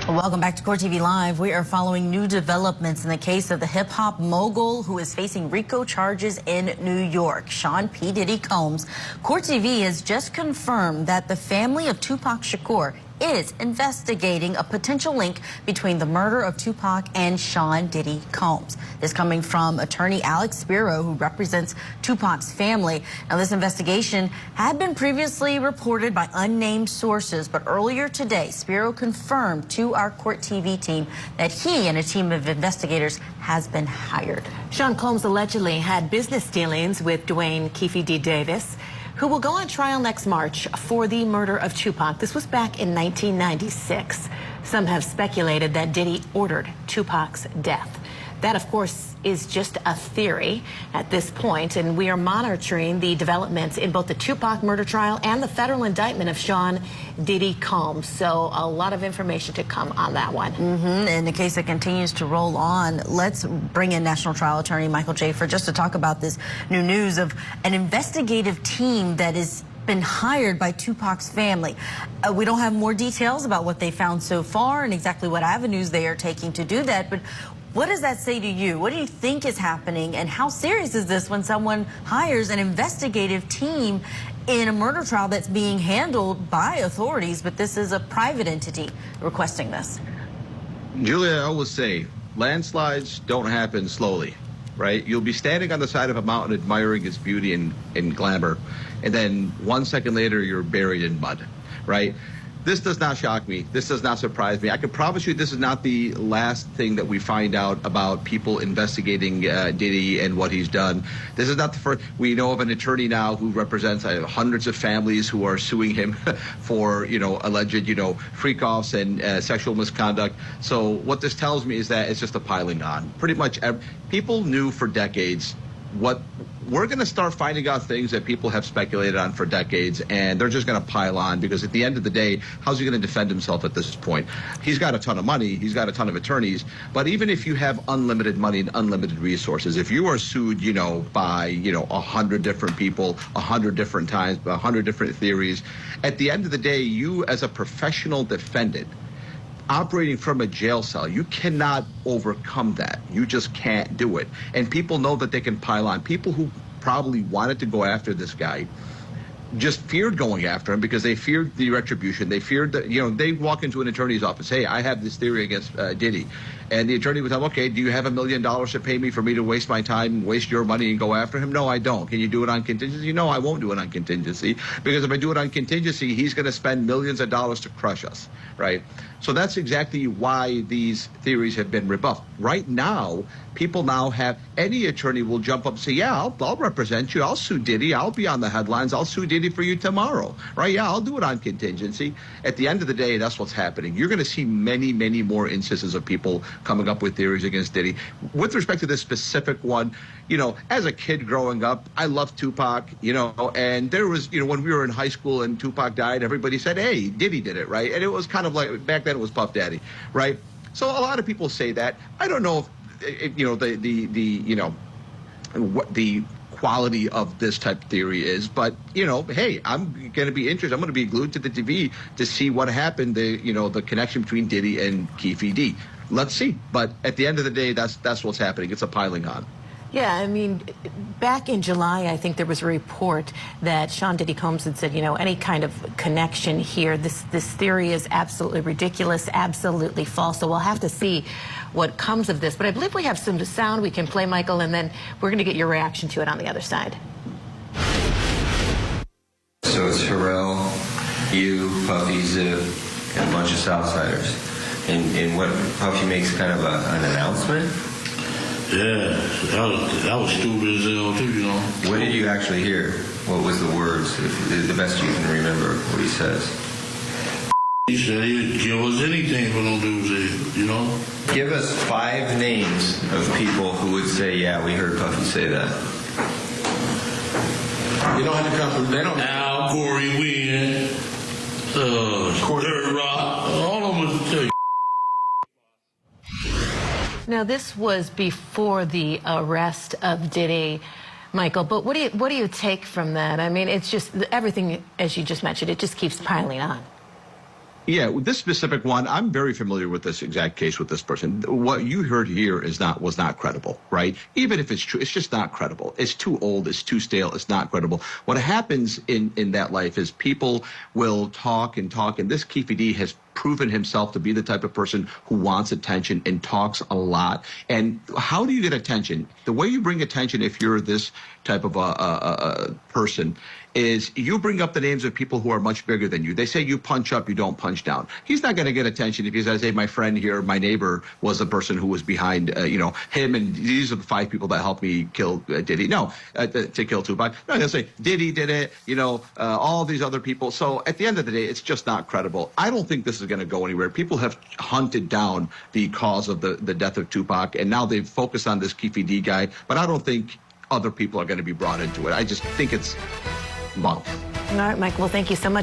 Welcome back to Court TV Live. We are following new developments in the case of the hip-hop mogul who is facing RICO charges in New York, Sean P. Diddy Combs. Court TV has just confirmed that the family of Tupac Shakur is investigating a potential link between the murder of Tupac and Sean Diddy Combs. This coming from attorney Alex Spiro, who represents Tupac's family. Now, this investigation had been previously reported by unnamed sources, but earlier today, Spiro confirmed to our Court TV team that he and a team of investigators has been hired. Sean Combs allegedly had business dealings with Dwayne Keefe D. Davis, who will go on trial next March for the murder of Tupac. This was back in 1996. Some have speculated that Diddy ordered Tupac's death. That, of course, is just a theory at this point, and we are monitoring the developments in both the Tupac murder trial and the federal indictment of Sean Diddy Combs. So a lot of information to come on that one. In the case that continues to roll on, let's bring in National Trial Attorney Michael Jafer just to talk about this new news of an investigative team that is been hired by Tupac's family. We don't have more details about what they found so far and exactly what avenues they are taking to do that, but what does that say to you? What do you think is happening, and how serious is this when someone hires an investigative team in a murder trial that's being handled by authorities, but this is a private entity requesting this? Julia, I always say, landslides don't happen slowly, right? You'll be standing on the side of a mountain admiring its beauty and glamour, and then 1 second later, you're buried in mud, right? This does not shock me. This does not surprise me. I can promise you this is not the last thing that we find out about people investigating Diddy and what he's done. This is not the first. We know of an attorney now who represents hundreds of families who are suing him for, alleged, freak-offs and sexual misconduct. So what this tells me is that it's just a piling on. Pretty much people knew for decades what we're going to start finding out things that people have speculated on for decades, and they're just going to pile on, because at the end of the day, how's he going to defend himself at this point? He's got a ton of money, he's got a ton of attorneys, but even if you have unlimited money and unlimited resources, if you are sued, by, 100 different people, 100 different times, 100 different theories, at the end of the day, you as a professional defendant operating from a jail cell, you cannot overcome that. You just can't do it. And people know that they can pile on. People who probably wanted to go after this guy just feared going after him because they feared the retribution. They feared that, they walk into an attorney's office, hey, I have this theory against Diddy. And the attorney would tell them, okay, do you have $1 million to pay me for me to waste my time, waste your money and go after him? No, I don't. Can you do it on contingency? No, I won't do it on contingency, because if I do it on contingency, he's going to spend millions of dollars to crush us, right? So that's exactly why these theories have been rebuffed. Right now, people now have, any attorney will jump up and say, yeah, I'll represent you. I'll sue Diddy. I'll be on the headlines. I'll sue Diddy for you tomorrow, right? Yeah, I'll do it on contingency. At the end of the day, that's what's happening. You're going to see many, many more instances of people coming up with theories against Diddy. With respect to this specific one, as a kid growing up, I loved Tupac, and there was, when we were in high school and Tupac died, everybody said, hey, Diddy did it, right? And it was kind of like, back then it was Puff Daddy, right? So a lot of people say that. I don't know if what the quality of this type of theory is, but hey, I'm going to be interested. I'm going to be glued to the TV to see what happened. The connection between Diddy and Keefe D. Let's see. But at the end of the day, that's what's happening. It's a piling on. Yeah, I mean, back in July, I think there was a report that Sean Diddy Combs had said, any kind of connection here, this theory is absolutely ridiculous, absolutely false. So we'll have to see what comes of this. But I believe we have some sound we can play, Michael, and then we're going to get your reaction to it on the other side. So it's Pharrell, you, Puffy, Zip, and a bunch of Southsiders. And what, Puffy makes kind of an announcement? Yeah, that was stupid as hell too, What did you actually hear? What was the words? The best you can remember what he says. He said he'd give us anything for them dudes, Give us 5 names of people who would say, yeah, we heard Puffy say that. You don't have to come from, they don't. Al, Corey, Wynn, Dirt Rock, all of them would tell you. Now, this was before the arrest of Diddy, Michael, but what do you take from that? I mean, it's just everything, as you just mentioned, it just keeps piling on. Yeah, with this specific one, I'm very familiar with this exact case with this person. What you heard here was not credible, right? Even if it's true, it's just not credible. It's too old, it's too stale, it's not credible. What happens in that life is people will talk and talk, and this Keefe D has proven himself to be the type of person who wants attention and talks a lot. And how do you get attention? The way you bring attention, if you're this type of a person, is you bring up the names of people who are much bigger than you. They say you punch up, you don't punch down. He's not going to get attention if he says, hey, my friend here, my neighbor was the person who was behind, him, and these are the 5 people that helped me kill Diddy. No, to kill Tupac. No, they'll say Diddy did it, all these other people. So at the end of the day, it's just not credible. I don't think this is going to go anywhere. People have hunted down the cause of the death of Tupac, and now they've focused on this Keefe D guy, but I don't think other people are going to be brought into it. I just think it's bunk. All right, Mike, well, thank you so much.